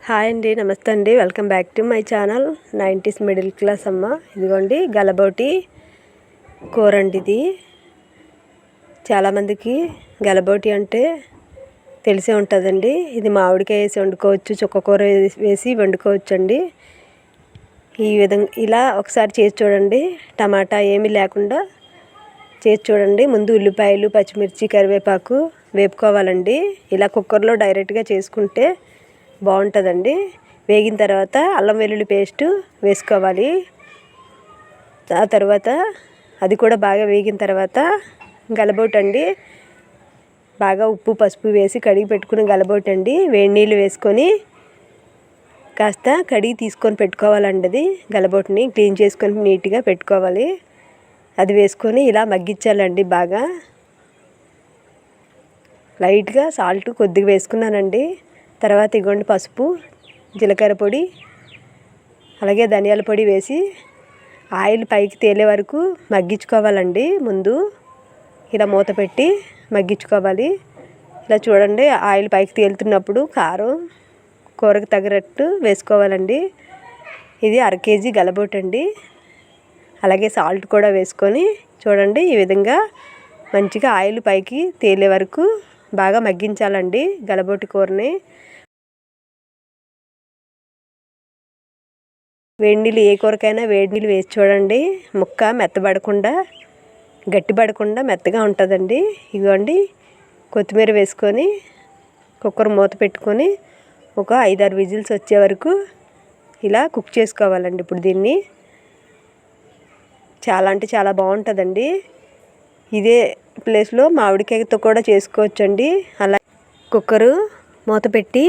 Hi అండి, నమస్తే అండి. Welcome back to my channel 90s middle class అమ్మ. ఇదిగోండి గలబోటి కూర అండి. ఇది చాలామందికి గలబోటి అంటే తెలిసే ఉంటుందండి. ఇది మామిడికాయ వేసి వండుకోవచ్చు, చుక్కకూర వేసి వండుకోవచ్చు అండి. ఈ విధంగా ఇలా ఒకసారి చేసి చూడండి. టమాటా ఏమీ లేకుండా చేసి చూడండి. ముందు ఉల్లిపాయలు, పచ్చిమిర్చి, కరివేపాకు వేపుకోవాలండి. ఇలా కుక్కర్లో డైరెక్ట్గా చేసుకుంటే బాగుంటుందండి. వేగిన తర్వాత అల్లం వెల్లుల్లి పేస్ట్ వేసుకోవాలి. ఆ తర్వాత అది కూడా బాగా వేగిన తర్వాత గలబోటి అండి, బాగా ఉప్పు పసుపు వేసి కడిగి పెట్టుకుని గలబోటి అండి వేడి నీళ్ళు వేసుకొని కాస్త కడిగి తీసుకొని పెట్టుకోవాలండి. అది గలబోటిని క్లీన్ చేసుకొని నీట్గా పెట్టుకోవాలి. అది వేసుకొని ఇలా మగ్గించాలండి. బాగా లైట్గా సాల్ట్ కొద్దిగా వేసుకున్నానండి. తర్వాత ఇగోండి పసుపు, జీలకర్ర పొడి, అలాగే ధనియాల పొడి వేసి ఆయిల్ పైకి తేలే వరకు మగ్గించుకోవాలండి. ముందు ఇలా మూత పెట్టి మగ్గించుకోవాలి. ఇలా చూడండి, ఆయిల్ పైకి తేలుతున్నప్పుడు కారం కూరకు తగినట్టు వేసుకోవాలండి. ఇది 1/2 కేజీ గలబోటి అండి. అలాగే సాల్ట్ కూడా వేసుకొని చూడండి, ఈ విధంగా మంచిగా ఆయిల్ పైకి తేలే వరకు బాగా మగ్గించాలండి గలబోటి కూరని. వేడి నీళ్ళు ఏ కూరకైనా వేడి నీళ్ళు వేసి చూడండి. ముక్క మెత్తబడకుండా గట్టిపడకుండా మెత్తగా ఉంటుందండి. ఇదిగోండి కొత్తిమీర వేసుకొని కుక్కర్ మూత పెట్టుకొని ఒక 5-6 విజిల్స్ వచ్చే వరకు ఇలా కుక్ చేసుకోవాలండి. ఇప్పుడు దీన్ని చాలా అంటే చాలా బాగుంటుందండి. ఇదే ప్లేస్లో మామిడికాయతో కూడా చేసుకోవచ్చండి. అలా కుక్కరు మూత పెట్టి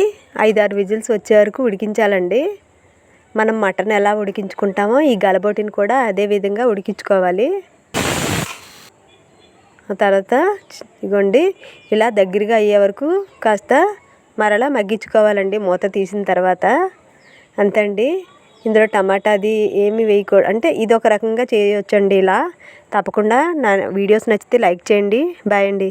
5-6 విజిల్స్ వచ్చే వరకు ఉడికించాలండి. మనం మటన్ ఎలా ఉడికించుకుంటామో ఈ గలబోటిని కూడా అదే విధంగా ఉడికించుకోవాలి. ఆ తర్వాత ఇగోండి ఇలా దగ్గరగా అయ్యే వరకు కాస్త మరలా మగ్గించుకోవాలండి మూత తీసిన తర్వాత. అంతే అండి. ఇందులో టమాటా అది ఏమి వేయకూడదు. అంటే ఇది ఒక రకంగా చేయొచ్చండి. ఇలా తప్పకుండా నా వీడియోస్ నచ్చితే లైక్ చేయండి. బాయ్ అండి.